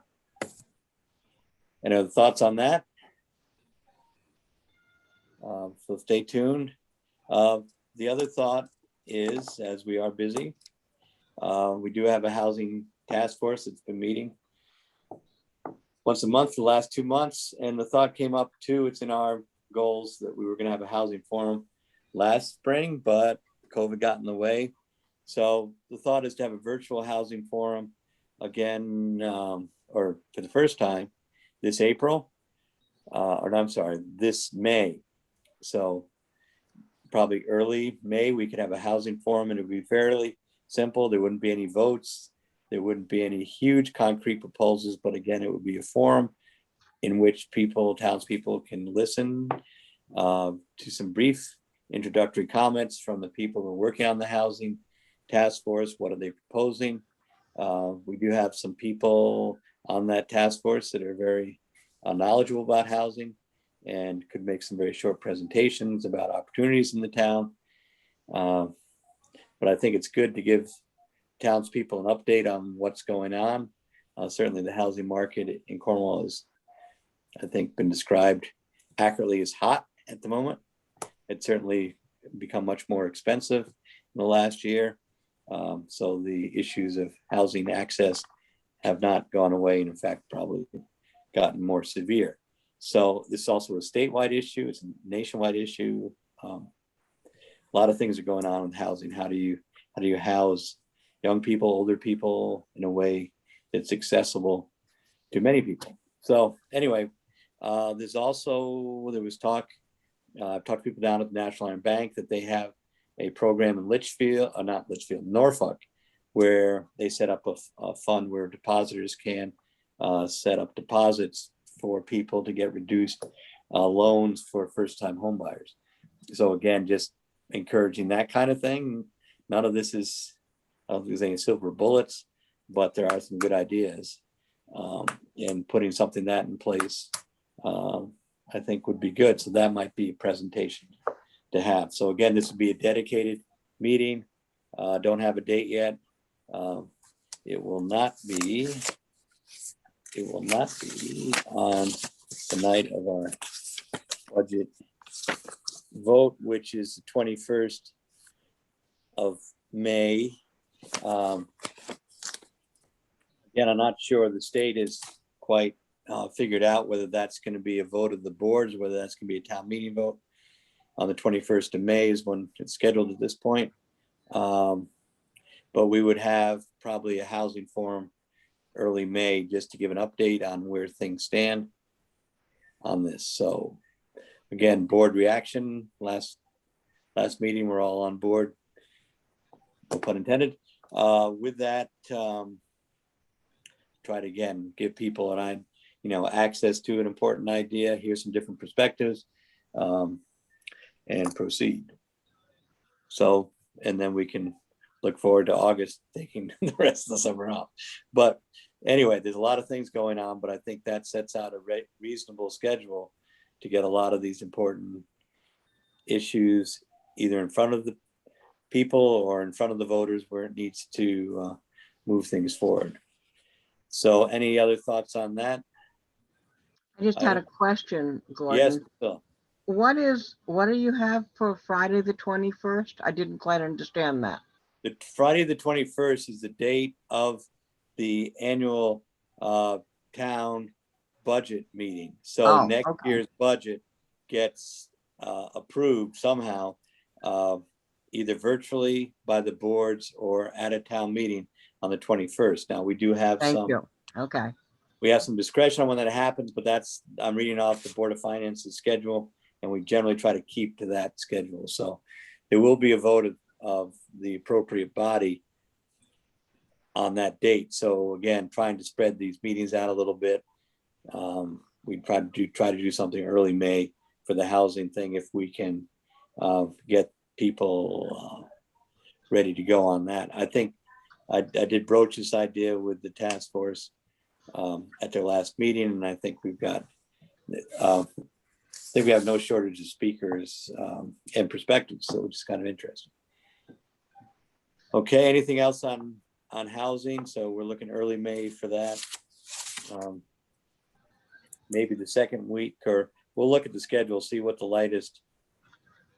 Any other thoughts on that? So stay tuned. The other thought is, as we are busy, we do have a housing task force that's been meeting once a month for the last 2 months. And the thought came up too, it's in our goals that we were going to have a housing forum last spring, but COVID got in the way. So the thought is to have a virtual housing forum again, or for the first time this April, this May. So probably early May, we could have a housing forum, and it would be fairly simple. There wouldn't be any votes. There wouldn't be any huge concrete proposals, but again, it would be a forum in which townspeople can listen to some brief introductory comments from the people who are working on the housing task force. What are they proposing? We do have some people on that task force that are very knowledgeable about housing and could make some very short presentations about opportunities in the town. But I think it's good to give townspeople an update on what's going on. Certainly the housing market in Cornwall is, I think, been described accurately as hot at the moment. It's certainly become much more expensive in the last year. So the issues of housing access have not gone away, and in fact, probably gotten more severe. So this is also a statewide issue. It's a nationwide issue. A lot of things are going on with housing. How do you house young people, older people in a way that's accessible to many people? So anyway, there was talk, I've talked to people down at the National Iron Bank that they have a program in Norfolk, where they set up a fund where depositors can set up deposits for people to get reduced loans for first-time home buyers. So again, just encouraging that kind of thing. None of this is, I don't think there's any silver bullets, but there are some good ideas. And putting something that in place, I think would be good. So that might be a presentation to have. So again, this would be a dedicated meeting. Don't have a date yet. It will not be on the night of our budget vote, which is the 21st of May. Again, I'm not sure the state is quite figured out whether that's going to be a vote of the boards, whether that's going to be a town meeting vote. On the 21st of May is when it's scheduled at this point. But we would have probably a housing forum early May, just to give an update on where things stand on this. So again, board reaction, last meeting, we're all on board, no pun intended. With that, try to again give people access to an important idea, hear some different perspectives, and proceed. So, and then we can look forward to August, taking the rest of the summer off. But anyway, there's a lot of things going on, but I think that sets out a reasonable schedule to get a lot of these important issues either in front of the people or in front of the voters where it needs to move things forward. So any other thoughts on that? I just had a question, Yes, Gordon. Bill. What do you have for Friday the 21st? I didn't quite understand that. The Friday, the 21st is the date of the annual town budget meeting. So Oh, next okay. year's budget gets approved somehow, either virtually by the boards or at a town meeting on the 21st. Now we do have Thank you. Okay. we have some discretion on when that happens, but I'm reading off the Board of Finance's schedule, and we generally try to keep to that schedule. So there will be a vote of the appropriate body on that date. So again, trying to spread these meetings out a little bit. We try to do something early May for the housing thing if we can get people ready to go on that. I think I did broach this idea with the task force at their last meeting, and I think we've got I think we have no shortage of speakers and perspectives, so it's kind of interesting. Okay, anything else on housing? So we're looking early May for that. Maybe the second week, or we'll look at the schedule, see what the lightest.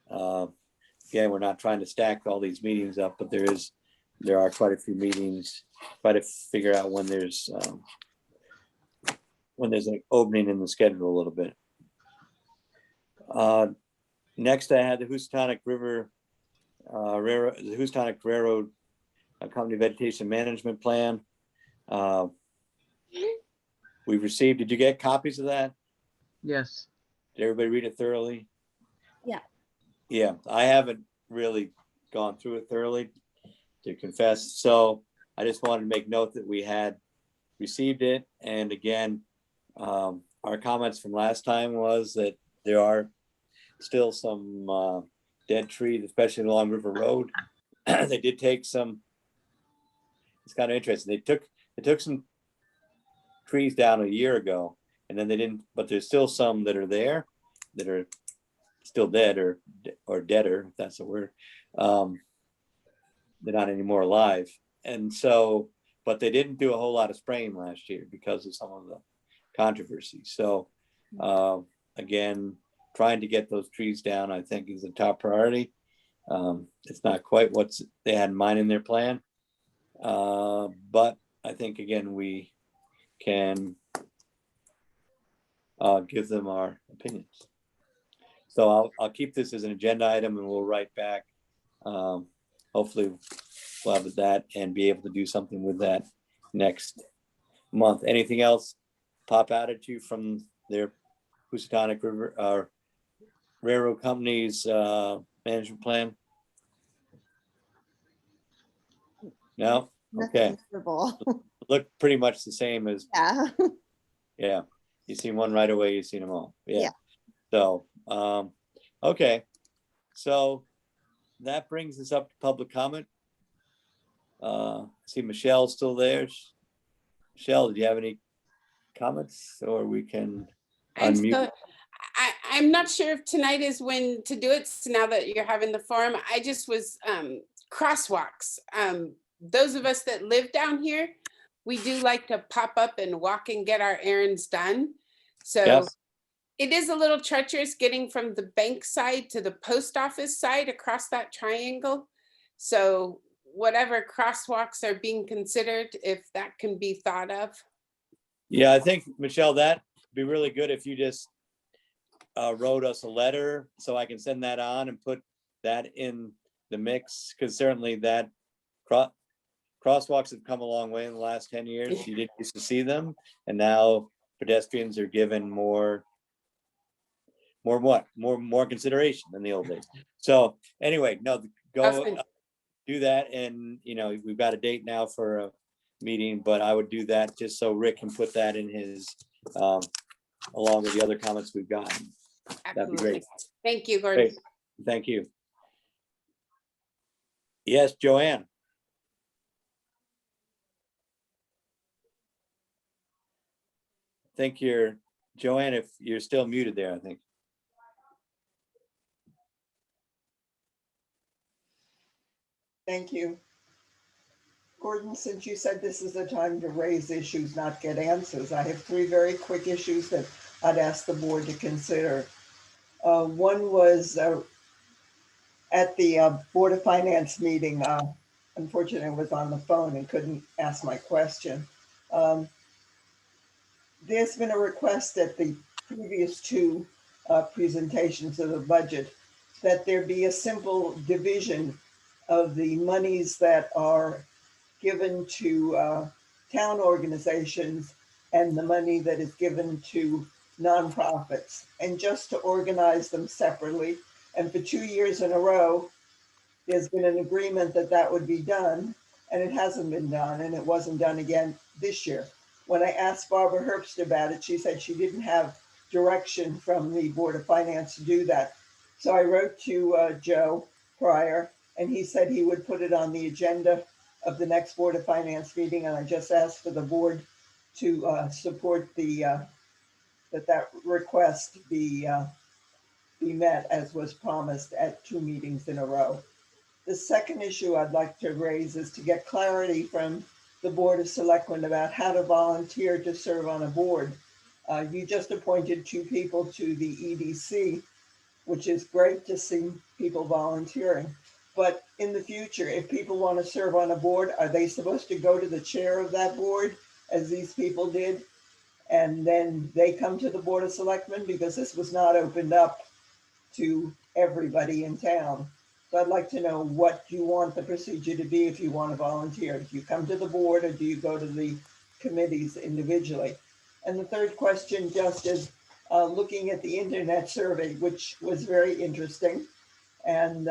Again, we're not trying to stack all these meetings up, but there are quite a few meetings. Try to figure out when there's an opening in the schedule a little bit. Next, I had the Housatonic Railroad Company Vegetation Management Plan. We've received, did you get copies of that? Yes. Did everybody read it thoroughly? Yeah. Yeah, I haven't really gone through it thoroughly, to confess. So I just wanted to make note that we had received it. And again, our comments from last time was that there are still some dead trees, especially along River Road. They did take some, it's kind of interesting. They took some trees down a year ago, and then they didn't, but there's still some that are there that are still dead or deader, if that's the word. They're not anymore alive. And so, but they didn't do a whole lot of spraying last year because of some of the controversy. So again, trying to get those trees down, I think, is the top priority. It's not quite what they had in mind in their plan. But I think, again, we can give them our opinions. So I'll keep this as an agenda item, and we'll write back. Hopefully we'll have that and be able to do something with that next month. Anything else pop out at you from their Housatonic River Railroad Company's management plan? No? Okay. Nothing visible. Look pretty much the same as, Yeah. yeah. You seen one right away, you've seen them all. Yeah. Yeah. So, okay. So that brings us up to public comment. See Michelle's still there. Michelle, do you have any comments, or we can unmute? I'm not sure if tonight is when to do it. So now that you're having the forum, I just was crosswalks. Those of us that live down here, we do like to pop up and walk and get our errands done. So Yes. It is a little treacherous getting from the bank side to the post office side across that triangle. So whatever crosswalks are being considered, if that can be thought of. Yeah, I think, Michelle, that'd be really good if you just wrote us a letter so I can send that on and put that in the mix, because certainly that crosswalks have come a long way in the last 10 years. You didn't used to see them, and now pedestrians are given more consideration than the old days. So anyway, no, go Awesome. do that. And, you know, we've got a date now for a meeting, but I would do that just so Rick can put that in his, along with the other comments we've gotten. That'd be great. Absolutely. Thank you, Gordon. Great. Thank you. Yes, Joanne. I think you're, Joanne, if you're still muted there, I think. Thank you. Gordon, since you said this is a time to raise issues, not get answers, I have 3 very quick issues that I'd ask the board to consider. One was at the Board of Finance meeting. Unfortunately, I was on the phone and couldn't ask my question. There's been a request at the previous 2 presentations of the budget that there be a simple division of the monies that are given to town organizations and the money that is given to nonprofits, and just to organize them separately. And for 2 years in a row, there's been an agreement that that would be done, and it hasn't been done, and it wasn't done again this year. When I asked Barbara Herbst about it, she said she didn't have direction from the Board of Finance to do that. So I wrote to Joe Pryor, and he said he would put it on the agenda of the next Board of Finance meeting, and I just asked for the board to support the that request be met as was promised at 2 meetings in a row. The second issue I'd like to raise is to get clarity from the Board of Selectmen about how to volunteer to serve on a board. You just appointed 2 people to the EDC, which is great to see people volunteering. But in the future, if people want to serve on a board, are they supposed to go to the chair of that board, as these people did, and then they come to the Board of Selectmen? Because this was not opened up to everybody in town. So I'd like to know what you want the procedure to be if you want to volunteer. Do you come to the board, or do you go to the committees individually? And the third question just is looking at the internet survey, which was very interesting. And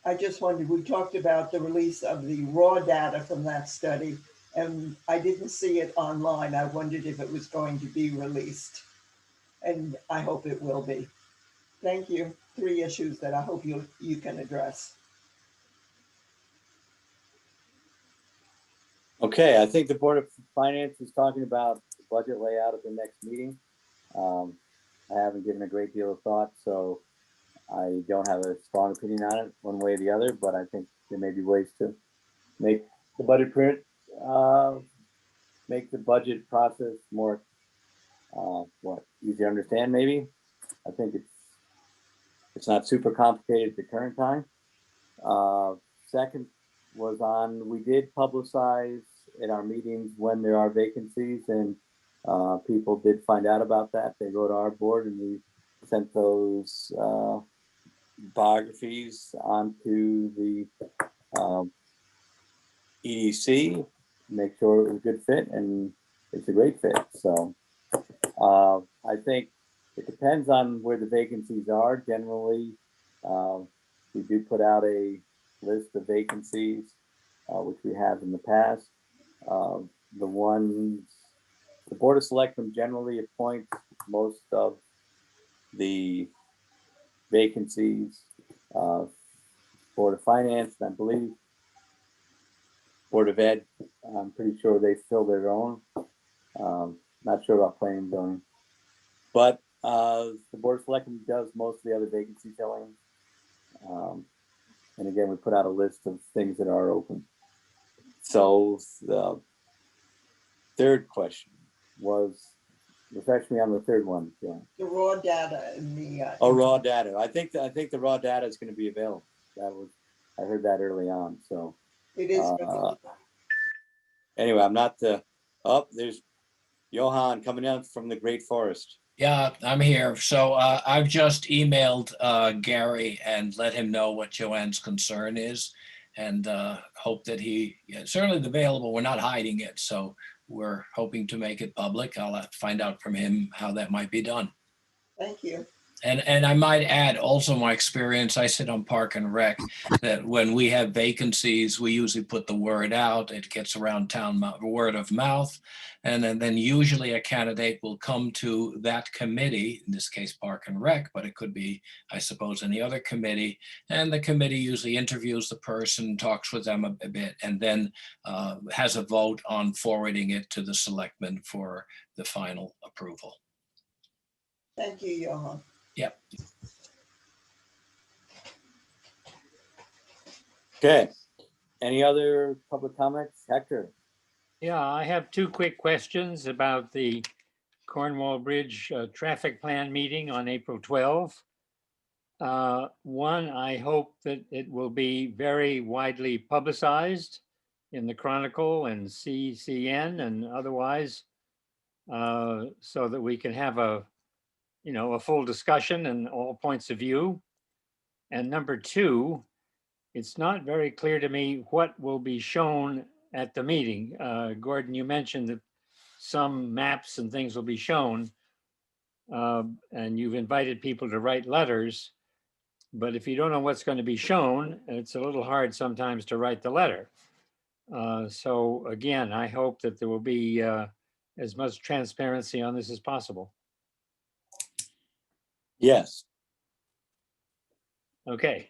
I just wondered, we talked about the release of the raw data from that study, and I didn't see it online. I wondered if it was going to be released, and I hope it will be. Thank you. 3 issues that I hope you can address. Okay, I think the Board of Finance is talking about the budget layout at the next meeting. I haven't given a great deal of thought, so I don't have a strong opinion on it one way or the other, but I think there may be ways to make the budget make the budget process more easier to understand, maybe. I think it's not super complicated at the current time. Second was on, we did publicize in our meetings when there are vacancies, and people did find out about that. They go to our board, and we sent those biographies onto the EDC, make sure it was a good fit, and it's a great fit. So I think it depends on where the vacancies are. Generally, we do put out a list of vacancies, which we have in the past. The Board of Selectmen generally appoints most of the vacancies. Board of Finance, and I believe Board of Ed, I'm pretty sure they fill their own. Not sure about planning and zoning, but the Board of Selectmen does most of the other vacancy filling. And again, we put out a list of things that are open. So the third question was, refresh me on the third one. Yeah. The raw data in the Raw data. I think the raw data is going to be available. I heard that early on. So it is. Anyway, I'm not there's Johan coming out from the Great Forest. Yeah, I'm here. So I've just emailed Gary and let him know what Joanne's concern is. and hope that certainly available. We're not hiding it, so we're hoping to make it public. I'll have to find out from him how that might be done. Thank you. And I might add also my experience, I sit on Park and Rec, that when we have vacancies, we usually put the word out. It gets around town, word of mouth. And then usually a candidate will come to that committee, in this case Park and Rec, but it could be, I suppose, any other committee. And the committee usually interviews the person, talks with them a bit, and then has a vote on forwarding it to the selectmen for the final approval. Thank you, Johan. Yep. Okay. Any other public comments? Hector? Yeah, I have two quick questions about the Cornwall Bridge traffic plan meeting on April 12. One, I hope that it will be very widely publicized in the Chronicle and CCN and otherwise, so that we can have a full discussion and all points of view. And number two, it's not very clear to me what will be shown at the meeting. Gordon, you mentioned that some maps and things will be shown, and you've invited people to write letters. But if you don't know what's going to be shown, it's a little hard sometimes to write the letter. So again, I hope that there will be as much transparency on this as possible. Yes. Okay.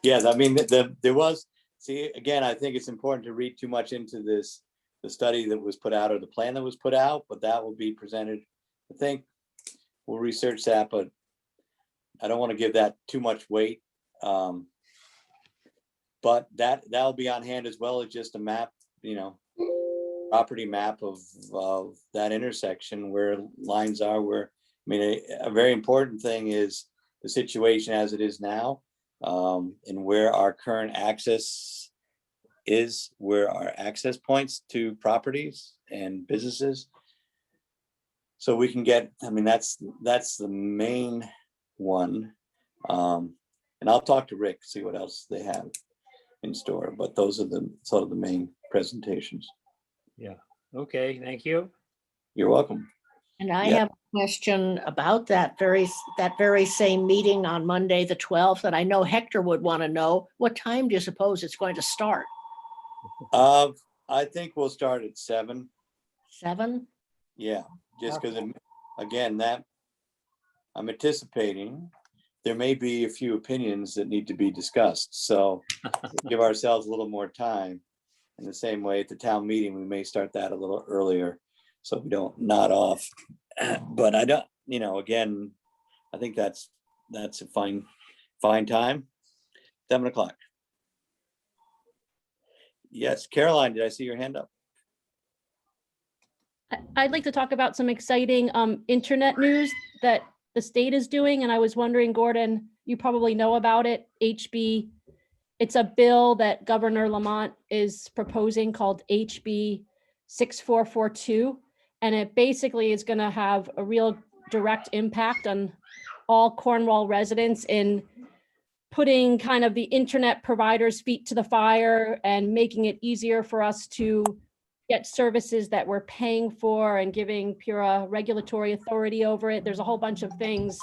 Yes, I mean, there was, see, again, I think it's important to read too much into this, the study that was put out or the plan that was put out, but that will be presented. I think we'll research that, but I don't want to give that too much weight. But that'll be on hand as well as just a map, property map of that intersection where lines are, where, I mean, a very important thing is the situation as it is now, and where our current access is, where our access points to properties and businesses. So we can get, I mean, that's the main one. And I'll talk to Rick, see what else they have in store, but those are the sort of the main presentations. Yeah. Okay. Thank you. You're welcome. And I Yeah. have a question about that very same meeting on Monday, the 12th, that I know Hector would want to know. What time do you suppose it's going to start? I think we'll start at 7. 7? Yeah, just because, again, that I'm anticipating there may be a few opinions that need to be discussed. So give ourselves a little more time. In the same way at the town meeting, we may start that a little earlier so we don't nod off. But I don't, again, I think that's a fine time. 7 o'clock. Yes, Caroline, did I see your hand up? I'd like to talk about some exciting internet news that the state is doing. And I was wondering, Gordon, you probably know about it. It's a bill that Governor Lamont is proposing called HB 6442. And it basically is going to have a real direct impact on all Cornwall residents in putting kind of the internet providers' feet to the fire and making it easier for us to get services that we're paying for and giving Pura regulatory authority over it. There's a whole bunch of things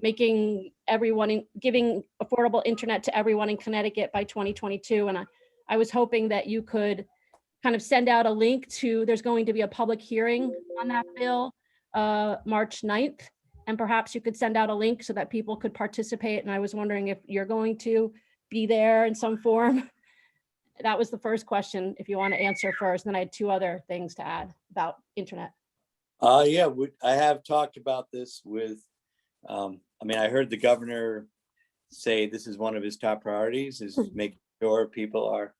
giving affordable internet to everyone in Connecticut by 2022. And I was hoping that you could kind of send out a link to, there's going to be a public hearing on that bill, March 9th. And perhaps you could send out a link so that people could participate. And I was wondering if you're going to be there in some form. That was the first question, if you want to answer first. Then I had 2 other things to add about internet. Yeah, I have talked about this with, I heard the governor say this is one of his top priorities, is making sure people are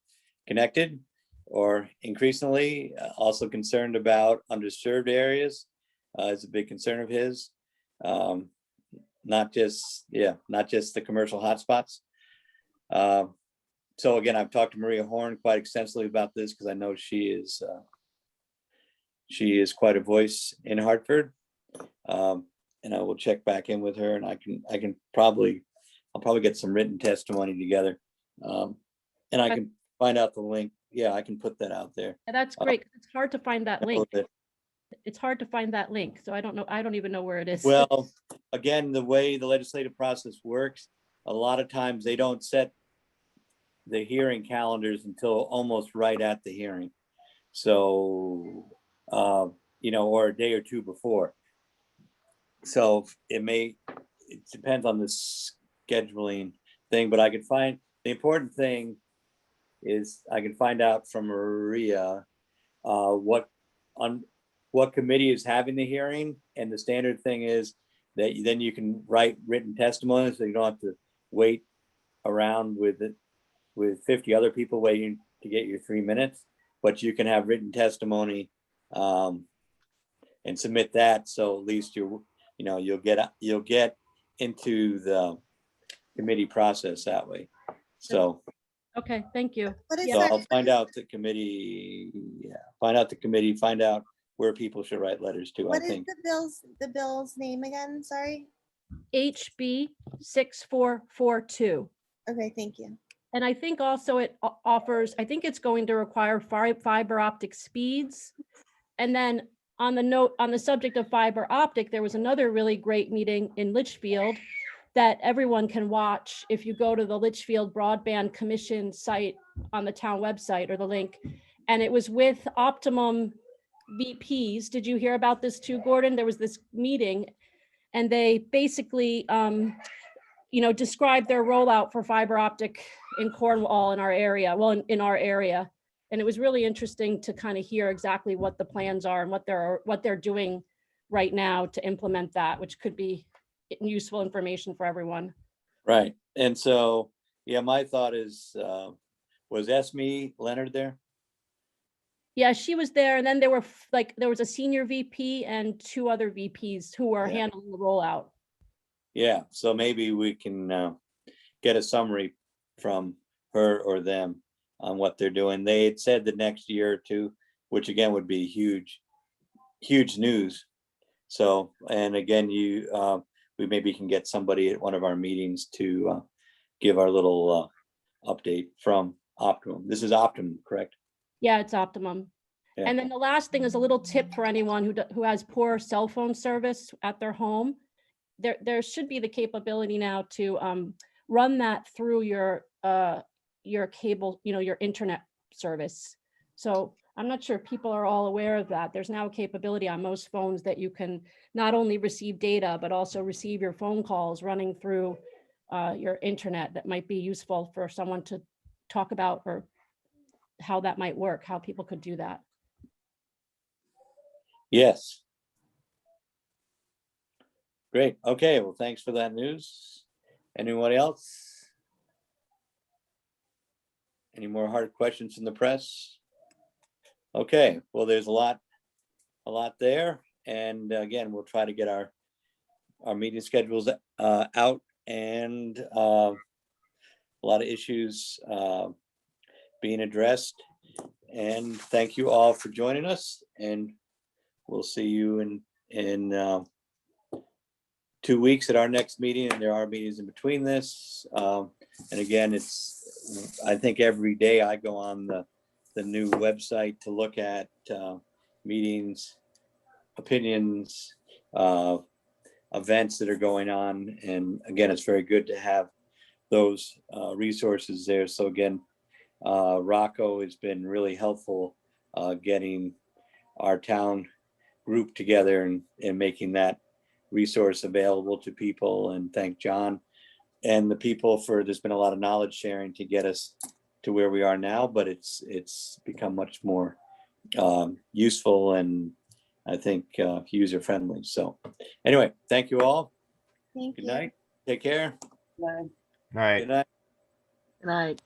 connected, or increasingly also concerned about underserved areas. Is a big concern of his. Not just the commercial hotspots. So again, I've talked to Maria Horn quite extensively about this because I know she is quite a voice in Hartford. And I will check back in with her, and I'll probably get some written testimony together And I can find out the link. Yeah, I can put that out there. Yeah, that's great. 'Cause it's hard to find that know link. that- It's hard to find that link. So I don't know. I don't even know where it is. Well, again, the way the legislative process works, a lot of times they don't set the hearing calendars until almost right at the hearing. So, you know, or a day or two before. So it depends on the scheduling thing, but I could find, the important thing is I can find out from Maria what committee is having the hearing. And the standard thing is that then you can write written testimony, so you don't have to wait around with 50 other people waiting to get your 3 minutes, but you can have written testimony and submit that. So at least you'll get into the committee process that way. So, Okay, thank you. What is Yeah. so that? I'll find out the committee, find out where people should write letters to, I What is think. the bill's name again? Sorry. HB 6442. Okay, thank you. And I think also it offers, I think it's going to require fiber optic speeds. And then on the subject of fiber optic, there was another really great meeting in Litchfield that everyone can watch if you go to the Litchfield Broadband Commission site on the town website, or the link. And it was with Optimum VPs. Did you hear about this too, Gordon? There was this meeting and they basically, described their rollout for fiber optic in Cornwall in our area, in our area. And it was really interesting to kind of hear exactly what the plans are and what they're doing right now to implement that, which could be useful information for everyone. Right. And so, yeah, my thought is, was Esme Leonard there? Yeah, she was there. And then there was a senior VP and two other VPs who were Yeah. handling the rollout. Yeah, so maybe we can get a summary from her or them on what they're doing. They had said the next year or two, which again would be huge news. So, and again, we maybe can get somebody at one of our meetings to give our little update from Optimum. This is Optimum, correct? Yeah, it's Optimum. Yeah. And then the last thing is a little tip for anyone who has poor cell phone service at their home. There should be the capability now to run that through your cable, your internet service. So I'm not sure if people are all aware of that. There's now a capability on most phones that you can not only receive data, but also receive your phone calls running through your internet. That might be useful for someone to talk about, or how that might work, how people could do that. Yes. Great. Okay, well, thanks for that news. Anyone else? Any more hard questions from the press? Okay, well, there's a lot there. And again, we'll try to get our meeting schedules out, and a lot of issues being addressed. And thank you all for joining us, and we'll see you in 2 weeks at our next meeting, and there are meetings in between this. And again, I think every day I go on the new website to look at meetings, opinions, events that are going on. And again, it's very good to have those resources there. So again, Rocco has been really helpful getting our town group together and making that resource available to people. And thank John and the people there's been a lot of knowledge sharing to get us to where we are now, but it's become much more useful and I think user friendly. So anyway, thank you all. Thank Good you. night. Take care. Bye. All right. Good night. Good night.